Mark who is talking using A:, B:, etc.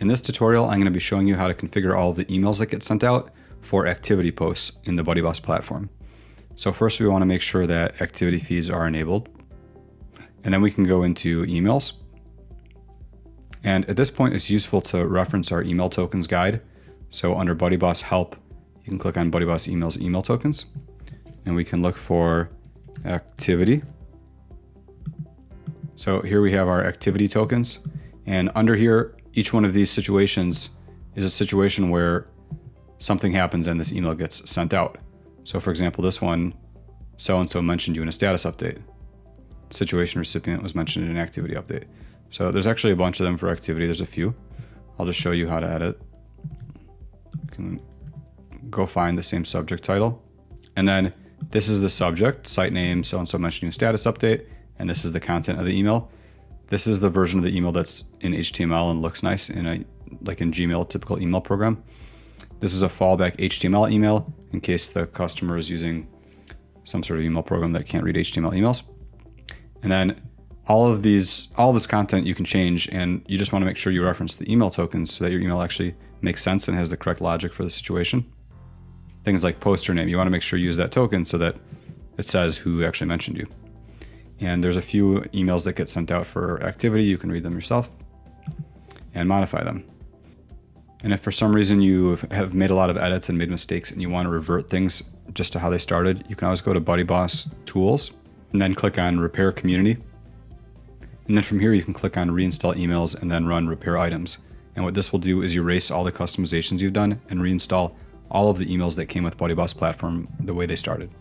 A: In this tutorial, I'm going to be showing you how to configure all of the emails that get sent out for activity posts in the BuddyBoss platform. So first we want to make sure that activity feeds are enabled. And then we can go into emails. And at this point, it's useful to reference our email tokens guide. So under BuddyBoss help, you can click on BuddyBoss emails email tokens. And we can look for activity. So here we have our activity tokens. And under here, each one of these situations is a situation where something happens and this email gets sent out. So for example, this one, so-and-so mentioned you in a status update. Situation recipient was mentioned in an activity update. So there's actually a bunch of them for activity. There's a few. I'll just show you how to edit. You can go find the same subject title. And then this is the subject, site name, so-and-so mentioned you in status update. And this is the content of the email. This is the version of the email that's in HTML and looks nice like in Gmail, typical email program. This is a fallback HTML email in case the customer is using some sort of email program that can't read HTML emails. And then all this content you can change, and you just want to make sure you reference the email tokens so that your email actually makes sense and has the correct logic for the situation. Things like poster name, you want to make sure you use that token so that it says who actually mentioned you. And there's a few emails that get sent out for activity. You can read them yourself and modify them. And if for some reason you have made a lot of edits and made mistakes and you want to revert things just to how they started, you can always go to BuddyBoss Tools and then click on Repair Community. And then from here you can click on Reinstall Emails and then run Repair Items. And what this will do is erase all the customizations you've done and reinstall all of the emails that came with BuddyBoss platform the way they started.